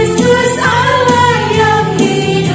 Yesus Allah yang hidup.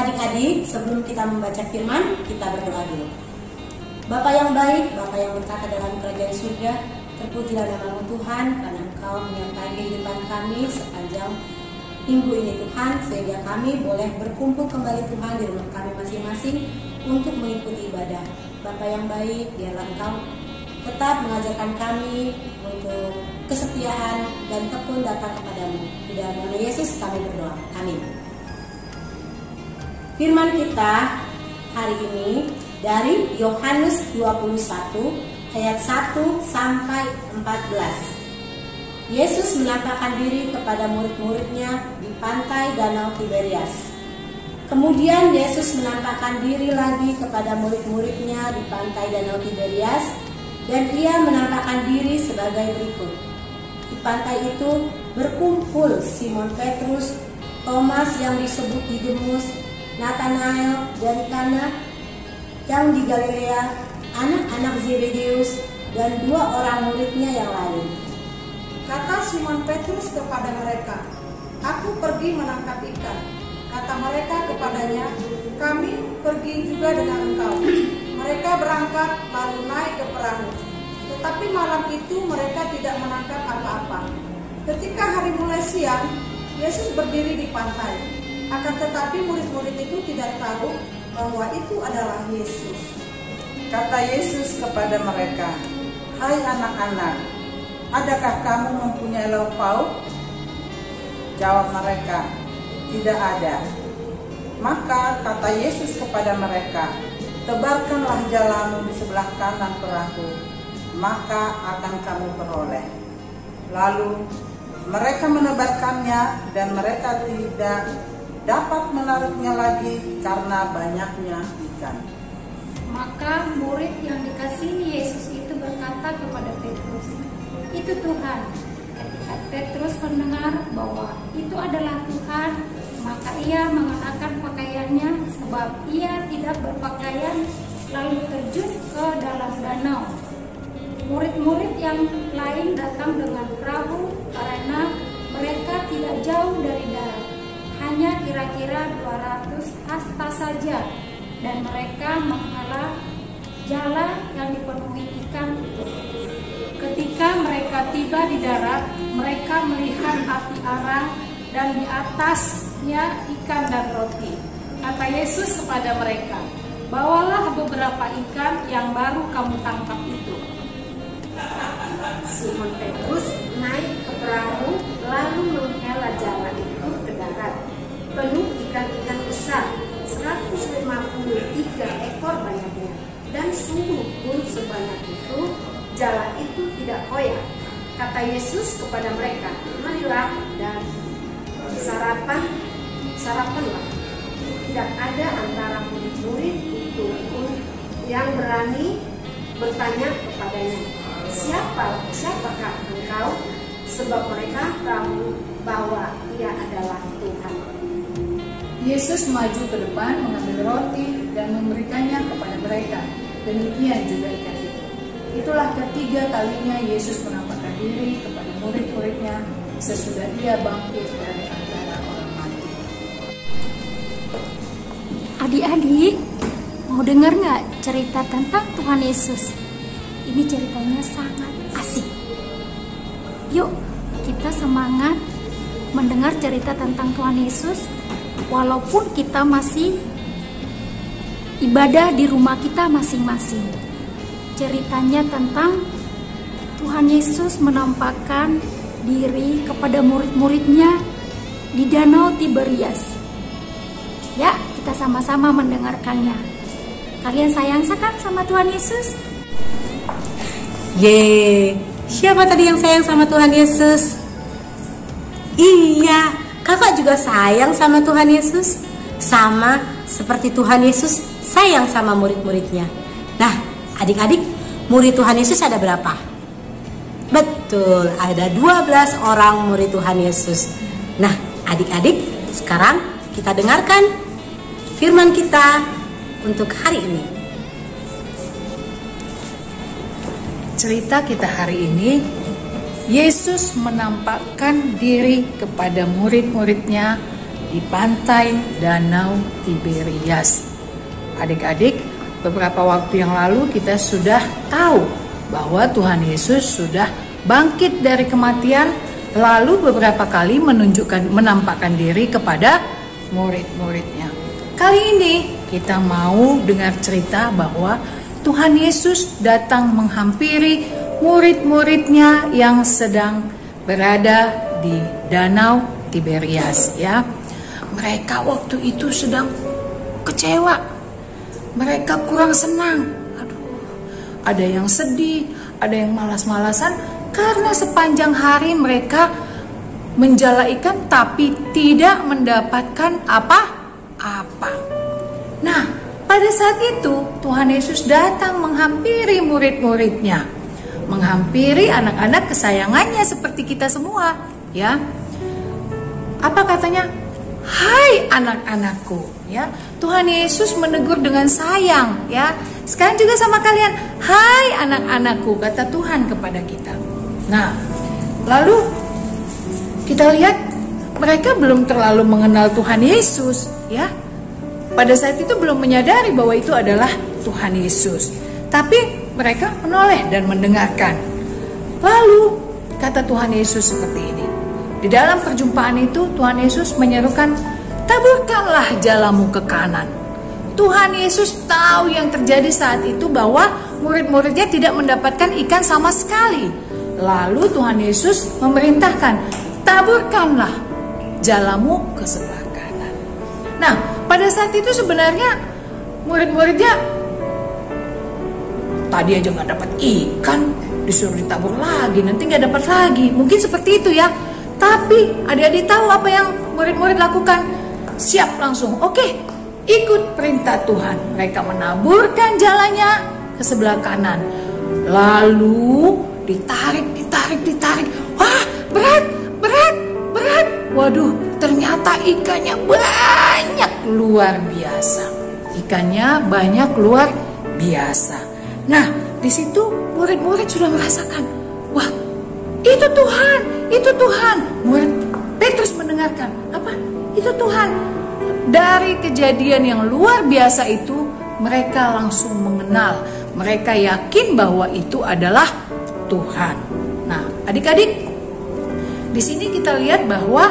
Adik-adik, sebelum kita membaca firman, kita berdoa dulu. Bapa yang baik, Bapa yang berkata dalam kerajaan surga, terpujilah nama-Mu Tuhan, karena Engkau menyertai kehidupan kami sepanjang minggu ini Tuhan, sehingga kami boleh berkumpul kembali Tuhan di rumah kami masing-masing untuk mengikuti ibadah. Bapa yang baik, biarlah Engkau tetap mengajarkan kami untuk kesetiaan dan tekun datang kepadamu. Di dalam nama Yesus kami berdoa. Amin. Firman kita hari ini dari Yohanes 21 ayat 1 sampai 14. Yesus menampakkan diri kepada murid-muridnya di pantai Danau Tiberias. Kemudian Yesus menampakkan diri lagi kepada murid-muridnya di pantai Danau Tiberias, dan ia menampakkan diri sebagai berikut. Di pantai itu berkumpul Simon Petrus, Thomas yang disebut Didimus, Nathanael dari Kana yang di Galilea, anak-anak Zebedeus, dan 2 orang muridnya yang lain. Kata Simon Petrus kepada mereka, "Aku pergi menangkap ikan." Kata mereka kepadanya, "Kami pergi juga dengan engkau." Mereka berangkat lalu naik ke perahu. Tetapi malam itu mereka tidak menangkap apa-apa. Ketika hari mulai siang, Yesus berdiri di pantai. Akan tetapi murid-murid itu tidak tahu bahwa itu adalah Yesus. Kata Yesus kepada mereka, "Hai anak-anak, adakah kamu mempunyai lauk pauk?" Jawab mereka, "Tidak ada." Maka kata Yesus kepada mereka, "Tebarkanlah jalamu di sebelah kanan perahu, maka akan kamu peroleh." Lalu mereka menebarkannya, dan mereka tidak dapat menariknya lagi karena banyaknya ikan. Maka murid yang dikasihi Yesus itu berkata kepada Petrus, "Itu Tuhan." Ketika Petrus mendengar bahwa itu adalah Tuhan, maka ia mengenakan pakaiannya, sebab ia tidak berpakaian, lalu terjun ke dalam danau. Murid-murid yang lain datang dengan perahu karena mereka tidak jauh dari darat, hanya kira-kira 200 hasta saja, dan mereka menghela jala yang dipenuhi ikan itu. Ketika mereka tiba di darat, mereka melihat api arang dan di atasnya ikan dan roti. Kata Yesus kepada mereka, "Bawalah beberapa ikan yang baru kamu tangkap itu." Simon Petrus naik ke perahu lalu menghela jala itu ke darat, penuh ikan-ikan besar, 153 ekor banyaknya, dan sungguh pun sebanyak itu jala itu tidak koyak. Kata Yesus kepada mereka, "Marilah dan sarapanlah." Tidak ada antara murid-murid itu pun yang berani bertanya kepadanya, "Siapakah engkau?" Sebab mereka tahu bahwa ia adalah Tuhan. Yesus maju ke depan mengambil roti dan memberikannya kepada mereka. Demikian juga ikan itu. Itulah ketiga kalinya Yesus menampakkan diri kepada murid-muridnya sesudah dia bangkit dari antara orang mati. Adik-adik, mau dengar nggak cerita tentang Tuhan Yesus? Ini ceritanya sangat asik. Yuk, kita semangat mendengar cerita tentang Tuhan Yesus, walaupun kita masih ibadah di rumah kita masing-masing. Ceritanya tentang Tuhan Yesus menampakkan diri kepada murid-muridnya di Danau Tiberias. Ya, kita sama-sama mendengarkannya. Kalian sayang kan sama Tuhan Yesus? Yeay, siapa tadi yang sayang sama Tuhan Yesus? Iya, kakak juga sayang sama Tuhan Yesus. Sama seperti Tuhan Yesus sayang sama murid-muridnya. Nah, adik-adik, murid Tuhan Yesus ada berapa? Betul, ada 12 orang murid Tuhan Yesus. Nah, adik-adik, sekarang kita dengarkan firman kita untuk hari ini. Cerita kita hari ini, Yesus menampakkan diri kepada murid-muridnya di pantai Danau Tiberias. Adik-adik, beberapa waktu yang lalu kita sudah tahu bahwa Tuhan Yesus sudah bangkit dari kematian, lalu beberapa kali menampakkan diri kepada murid-muridnya. Kali ini kita mau dengar cerita bahwa Tuhan Yesus datang menghampiri murid-muridnya yang sedang berada di Danau Tiberias, ya. Mereka waktu itu sedang kecewa. Mereka kurang senang. Ada yang sedih, ada yang malas-malasan karena sepanjang hari mereka menjala ikan tapi tidak mendapatkan apa-apa. Nah, pada saat itu Tuhan Yesus datang menghampiri murid-muridnya, menghampiri anak-anak kesayangannya seperti kita semua, ya. Apa katanya? Hai anak-anakku, ya. Tuhan Yesus menegur dengan sayang, ya. Sekarang juga sama kalian, hai anak-anakku, kata Tuhan kepada kita. Nah, lalu kita lihat mereka belum terlalu mengenal Tuhan Yesus, ya. Pada saat itu belum menyadari bahwa itu adalah Tuhan Yesus. Tapi mereka menoleh dan mendengarkan. Lalu kata Tuhan Yesus seperti ini. Di dalam perjumpaan itu Tuhan Yesus menyerukan, taburkanlah jalamu ke kanan. Tuhan Yesus tahu yang terjadi saat itu bahwa murid-muridnya tidak mendapatkan ikan sama sekali. Lalu Tuhan Yesus memerintahkan, taburkanlah jalamu ke sebelah kanan. Nah, pada saat itu sebenarnya murid-muridnya tadi aja gak dapat ikan, disuruh ditabur lagi, nanti gak dapat lagi. Mungkin seperti itu ya. Tapi adik-adik tahu apa yang murid-murid lakukan? Siap langsung, oke, ikut perintah Tuhan. Mereka menaburkan jalannya ke sebelah kanan. Lalu ditarik. Wah, berat. Waduh, ternyata ikannya banyak luar biasa. Ikannya banyak luar biasa. Nah, di situ murid-murid sudah merasakan, wah, itu Tuhan. Murid Petrus mendengarkan, apa? Itu Tuhan. Dari kejadian yang luar biasa itu, mereka langsung mengenal. Mereka yakin bahwa itu adalah Tuhan. Nah, adik-adik, di sini kita lihat bahwa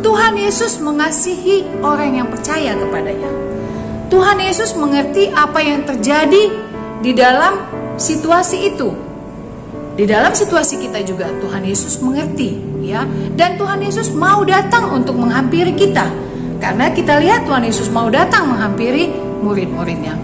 Tuhan Yesus mengasihi orang yang percaya kepadanya. Tuhan Yesus mengerti apa yang terjadi di dalam situasi itu. Di dalam situasi kita juga Tuhan Yesus mengerti, ya. Dan Tuhan Yesus mau datang untuk menghampiri kita. Karena kita lihat Tuhan Yesus mau datang menghampiri murid-muridnya.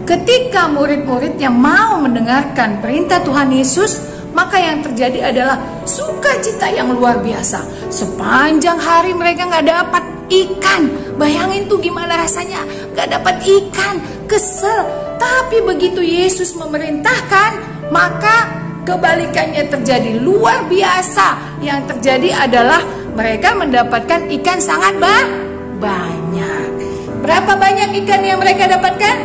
Ketika murid-muridnya mau mendengarkan perintah Tuhan Yesus, maka yang terjadi adalah sukacita yang luar biasa. Sepanjang hari mereka gak dapat ikan. Bayangin tuh gimana rasanya gak dapat ikan, kesel. Tapi begitu Yesus memerintahkan, maka kebalikannya terjadi luar biasa. Yang terjadi adalah mereka mendapatkan ikan sangat banyak. Berapa banyak ikan yang mereka dapatkan?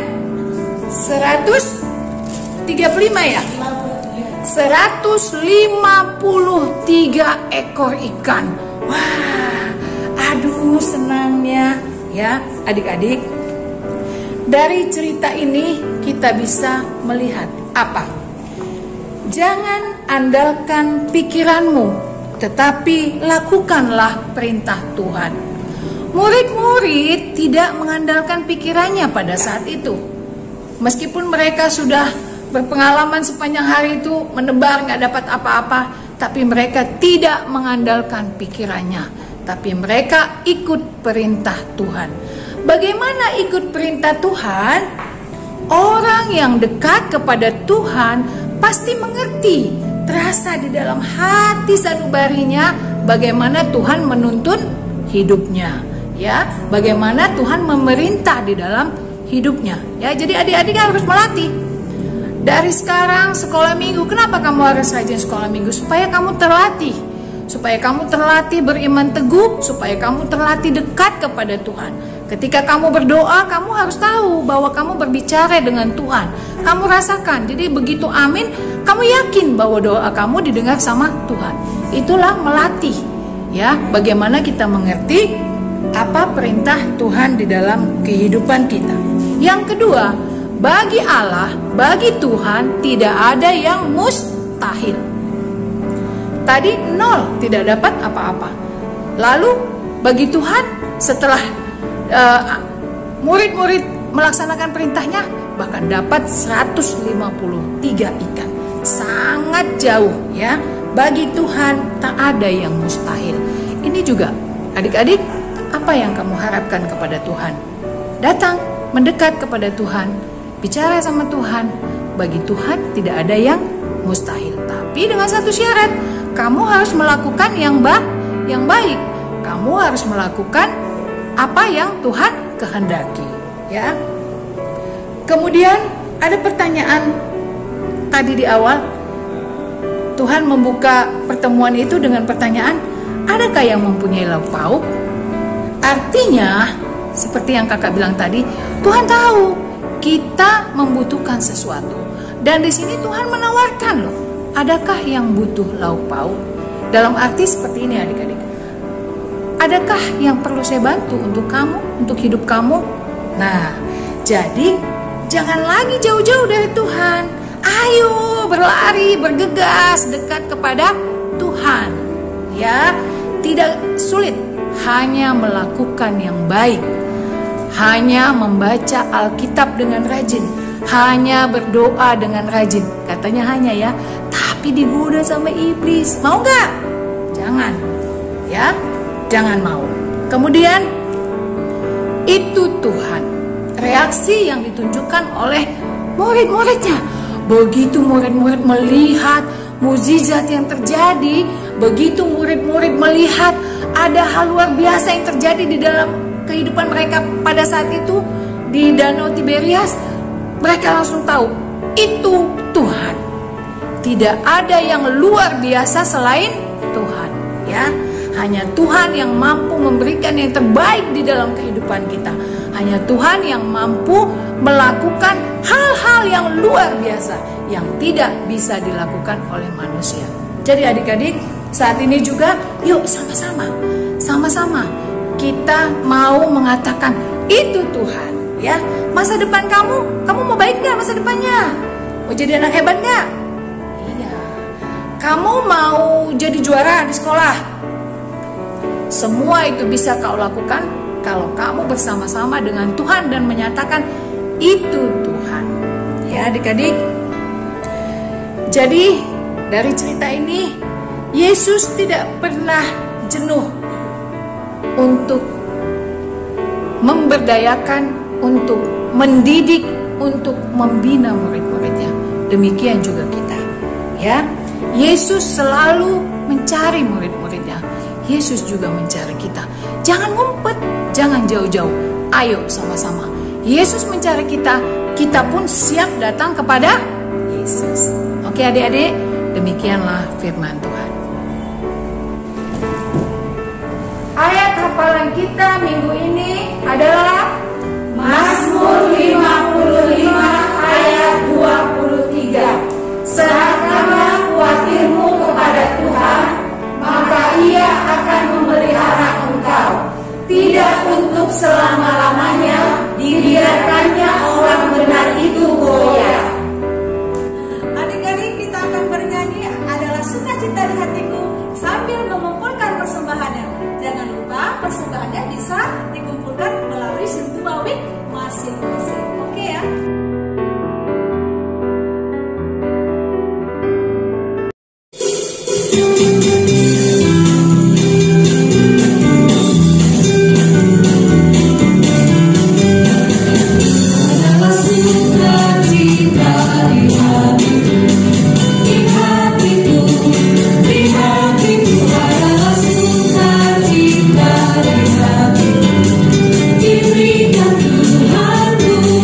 135 ya? 153 ekor ikan. Wah, aduh senangnya ya adik-adik. Dari cerita ini kita bisa melihat apa? Jangan andalkan pikiranmu, tetapi lakukanlah perintah Tuhan. Murid-murid tidak mengandalkan pikirannya pada saat itu. Meskipun mereka sudah berpengalaman sepanjang hari itu menebar gak dapat apa-apa, tapi mereka tidak mengandalkan pikirannya, tapi mereka ikut perintah Tuhan. Bagaimana ikut perintah Tuhan? Orang yang dekat kepada Tuhan pasti mengerti, terasa di dalam hati sanubarinya bagaimana Tuhan menuntun hidupnya, ya, bagaimana Tuhan memerintah di dalam hidupnya, ya. Jadi adik-adik harus melatih. Dari sekarang sekolah minggu, kenapa kamu harus rajin sekolah minggu? Supaya kamu terlatih, supaya kamu terlatih beriman teguh, supaya kamu terlatih dekat kepada Tuhan. Ketika kamu berdoa, kamu harus tahu bahwa kamu berbicara dengan Tuhan. Kamu rasakan, jadi begitu amin, kamu yakin bahwa doa kamu didengar sama Tuhan. Itulah melatih, ya, bagaimana kita mengerti apa perintah Tuhan di dalam kehidupan kita. Yang kedua, bagi Allah, bagi Tuhan tidak ada yang mustahil. Tadi 0, tidak dapat apa-apa. Lalu bagi Tuhan setelah murid-murid melaksanakan perintahnya, bahkan dapat 153 ikan. Sangat jauh ya. Bagi Tuhan tak ada yang mustahil. Ini juga adik-adik, apa yang kamu harapkan kepada Tuhan? Datang, mendekat kepada Tuhan, bicara sama Tuhan. Bagi Tuhan tidak ada yang mustahil. Tapi dengan satu syarat, kamu harus melakukan yang baik. Kamu harus melakukan apa yang Tuhan kehendaki, ya. Kemudian ada pertanyaan tadi di awal. Tuhan membuka pertemuan itu dengan pertanyaan, adakah yang mempunyai lauk pauk? Artinya, seperti yang kakak bilang tadi, Tuhan tahu kita membutuhkan sesuatu. Dan di sini Tuhan menawarkan loh, adakah yang butuh lauk pauk? Dalam arti seperti ini adik-adik. Adakah yang perlu saya bantu untuk kamu, untuk hidup kamu? Nah, jadi jangan lagi jauh-jauh dari Tuhan. Ayo berlari, bergegas dekat kepada Tuhan. Ya, tidak sulit, hanya melakukan yang baik. Hanya membaca Alkitab dengan rajin, hanya berdoa dengan rajin. Katanya hanya ya, tapi digoda sama iblis. Mau nggak? Jangan. Ya, jangan mau. Kemudian itu Tuhan. Reaksi yang ditunjukkan oleh murid-muridnya. Begitu murid-murid melihat mukjizat yang terjadi, begitu murid-murid melihat ada hal luar biasa yang terjadi di dalam kehidupan mereka pada saat itu di Danau Tiberias, mereka langsung tahu itu Tuhan. Tidak ada yang luar biasa selain Tuhan, ya. Hanya Tuhan yang mampu memberikan yang terbaik di dalam kehidupan kita. Hanya Tuhan yang mampu melakukan hal-hal yang luar biasa yang tidak bisa dilakukan oleh manusia. Jadi adik-adik, saat ini juga yuk sama-sama kita mau mengatakan itu Tuhan, ya. Masa depan kamu mau baik nggak masa depannya? Mau jadi anak hebat nggak? Iya. Kamu mau jadi juara di sekolah? Semua itu bisa kau lakukan kalau kamu bersama-sama dengan Tuhan dan menyatakan itu Tuhan. Ya adik-adik. Jadi dari cerita ini Yesus tidak pernah jenuh untuk memberdayakan, untuk mendidik, untuk membina murid-muridnya. Demikian juga kita. Ya, Yesus selalu mencari murid-muridnya. Yesus juga mencari kita. Jangan ngumpet, jangan jauh-jauh. Ayo sama-sama. Yesus mencari kita, kita pun siap datang kepada Yesus. Oke adik-adik, demikianlah firman Tuhan. Ayat hafalan kita minggu ini adalah Mazmur 55 ayat 23. Serahkanlah khawatirmu kepada Tuhan, maka Ia akan memelihara engkau. Tidak untuk selama-lamanya dibiarkannya orang benar itu goyah. Adik-adik, kita akan bernyanyi adalah Sukacita di Hatiku sambil mengumpulkan persembahannya. Jangan lupa persembahannya bisa dikumpulkan melalui sebuah week masing-masing. Oke ya. Diberikan Tuhanku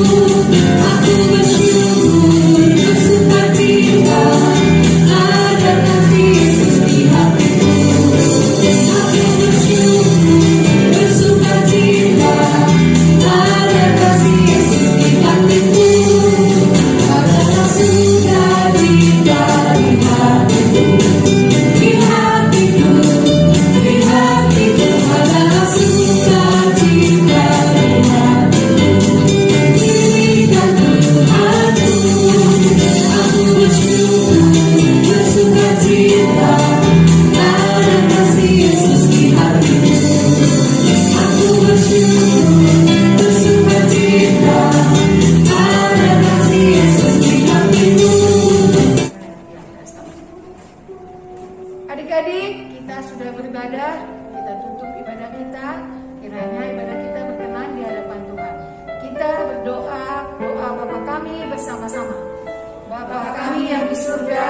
surga,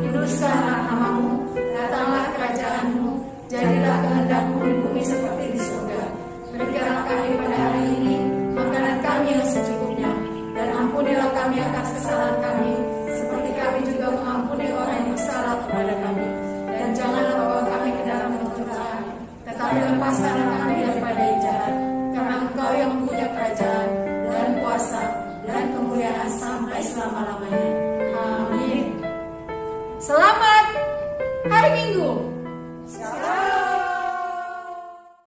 dikuduskanlah namamu, datanglah kerajaanmu, jadilah kehendakmu di bumi seperti di surga. Berikanlah kami pada hari ini makanan kami yang secukupnya, dan ampunilah kami atas kesalahan kami, seperti kami juga mengampuni orang yang bersalah kepada kami. Dan janganlah bawa kami ke dalam pencobaan, tetapi lepaskanlah kami daripada yang jahat, karena Engkau yang mempunyai kerajaan dan kuasa dan kemuliaan sampai selama-lamanya. Amin. Selamat hari Minggu.